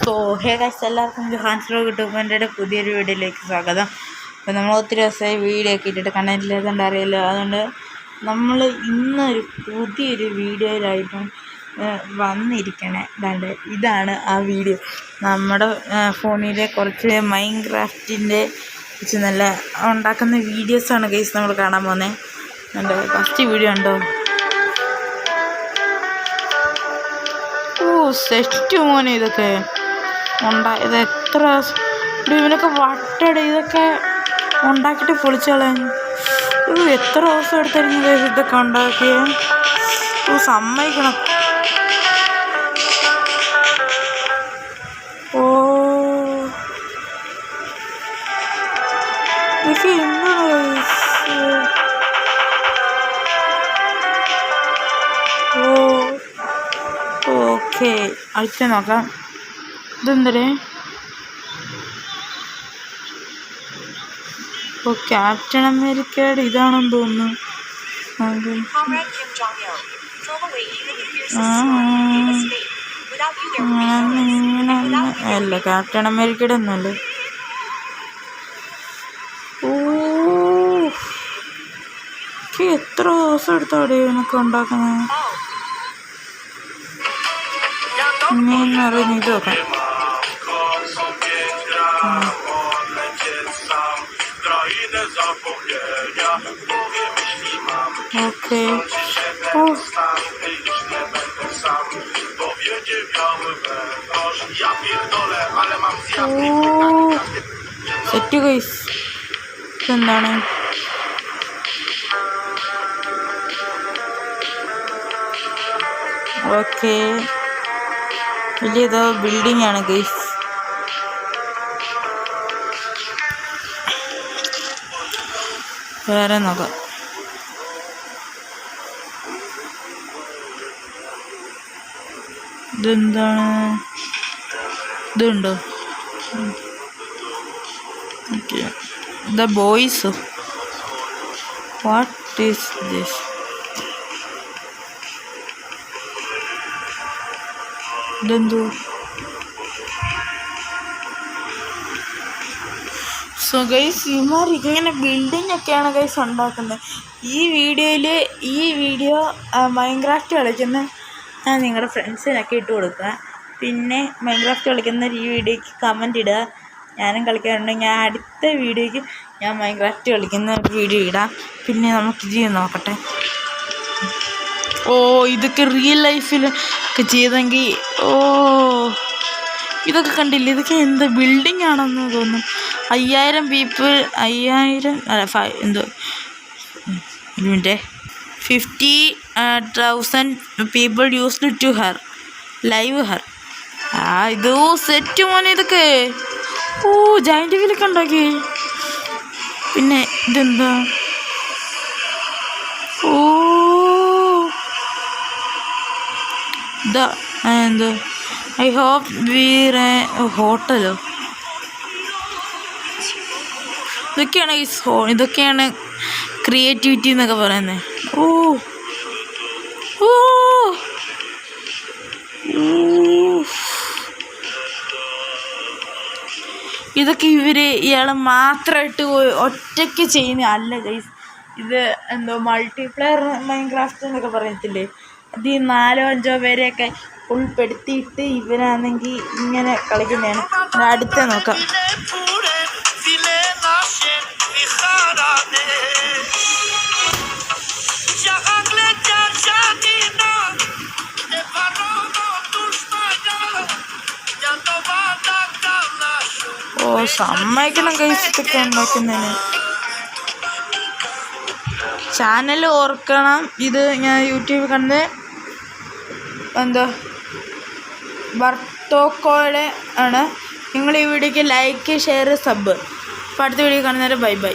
So hey guys, എല്ലാവർക്കും ജോഹാൻസ് vlog യൂട്യൂബിൻ്റെ പുതിയൊരു വീഡിയോയിലേക്ക് സ്വാഗതം. അപ്പോൾ നമ്മൾ ഒത്തിരി ദിവസമായി വീഡിയോ ഒക്കെ ഇട്ടിട്ട് കണ്ടില്ലാത്തതുകൊണ്ട് അറിയില്ല. അതുകൊണ്ട് നമ്മൾ ഇന്നൊരു പുതിയൊരു വീഡിയോയിലായിട്ടും വന്നിരിക്കണേ. അതാണ്ട് ഇതാണ് ആ വീഡിയോ. നമ്മുടെ ഫോണിലെ കുറച്ച് മൈൻക്രാഫ്റ്റിൻ്റെ കുറച്ച് നല്ല ഉണ്ടാക്കുന്ന വീഡിയോസാണ് ഗൈസ് നമ്മൾ കാണാൻ പോകുന്നത്. എൻ്റെ ഫസ്റ്റ് വീഡിയോ ഉണ്ടോ? സെറ്റ് മോനെ, ഇതൊക്കെ ഇത് എത്ര ഇവനൊക്കെ വട്ടട ഇതൊക്കെ ഉണ്ടാക്കിയിട്ട് പൊളിച്ചോളാൻ എത്ര ദിവസം എടുത്തായിരുന്നു ഇതൊക്കെ ഉണ്ടാക്കിയ. സമ്മതിക്കണം. ഓ ഇതൊക്കെ എന്താണ്? ഓക്കെ, അടുത്ത നോക്കാം. ഇതെന്തരേ? ഓ, ക്യാപ്റ്റൻ അമേരിക്കയുടെ ഇതാണെന്ന് തോന്നുന്നു. അല്ല, ക്യാപ്റ്റൻ അമേരിക്കയുടെ ഒന്നുമല്ലേ. ഓ, എത്ര ദിവസം എടുത്തോടെ ഇവനൊക്കെ ഉണ്ടാക്കുന്നത്. ഇനിയെന്നറിയുന്ന ഇത് നോക്കാം. Okay, set guys. ഇതെന്താണ്? ഓക്കെ, വലിയതോ ബിൽഡിംഗ് ആണ് ഗൈസ്. വേറെ നോക്കാം. ഇതെന്താണ്? ഇതുണ്ടോ? Okay, the boys. What is this? ഇതെന്തോ? സോ ഗൈസ്, ഇവന്മാർ ഇങ്ങനെ ബിൽഡിംഗ് ഒക്കെയാണ് ഗൈസ് ഉണ്ടാക്കുന്നത്. ഈ വീഡിയോ മൈൻക്രാഫ്റ്റ് കളിക്കുന്ന നിങ്ങളുടെ ഫ്രണ്ട്സിനൊക്കെ ഇട്ട് കൊടുക്കുക. പിന്നെ മൈൻക്രാഫ്റ്റ് കളിക്കുന്ന ഈ വീഡിയോയ്ക്ക് കമൻറ്റ് ഇടുക. ഞാനും കളിക്കാറുണ്ട്. ഞാൻ അടുത്ത വീഡിയോയ്ക്ക് ഞാൻ മൈൻക്രാഫ്റ്റ് കളിക്കുന്ന വീഡിയോ ഇടാം. പിന്നെ നമുക്ക് ഇത് നോക്കട്ടെ. ഓ, ഇതൊക്കെ റിയൽ ലൈഫിൽ ഒക്കെ ചെയ്തെങ്കിൽ. ഓ, ഇതൊക്കെ കണ്ടില്ലേ? ഇതൊക്കെ എന്ത് ബിൽഡിംഗ് ആണെന്ന് തോന്നുന്നു. 5000 പീപ്പിൾ, 5000 അല്ല എന്തോ 50,000 people used to live her. ഇത് സെറ്റ് മോനെ ഇതൊക്കെ. ഓ, ജയന്റ് വീലൊക്കെ ഉണ്ടാക്കി. പിന്നെ ഇതെന്താ? ഓ, ഇതാ എന്തോ ഐ ഹോപ്പ് വീർ ഹോട്ടലോ. ഇതൊക്കെയാണ് ക്രിയേറ്റിവിറ്റി എന്നൊക്കെ പറയുന്നത്. ഓ ഓ, ഇതൊക്കെ ഇയാൾ മാത്രമായിട്ട് ഒറ്റയ്ക്ക് ചെയ്യുന്ന അല്ല ഗൈസ്. ഇത് എന്തോ മൾട്ടിപ്ലെയർ മൈൻക്രാഫ്റ്റ് എന്നൊക്കെ പറയത്തില്ലേ, അത് 4-5 പേരെയൊക്കെ ഉൾപ്പെടുത്തിയിട്ട് ഇവരാണെങ്കിൽ ഇങ്ങനെ കളിക്കുന്നതാണ്. അടുത്ത നോക്കാം. ഓ, സമ്മതിക്കണം ഗൈസ് ഇതൊക്കെ ഉണ്ടാക്കുന്നതിന്. ചാനൽ ഓർക്കണം. ഇത് ഞാൻ യൂട്യൂബിൽ കണ്ട് എന്താ ബർത്തോക്കോയുടെ ആണ്. നിങ്ങൾ ഈ വീഡിയോക്ക് ലൈക്ക്, ഷെയർ, സബ്. അപ്പോൾ അടുത്ത വീഡിയോ കാണുന്നവരെ ബൈ ബൈ.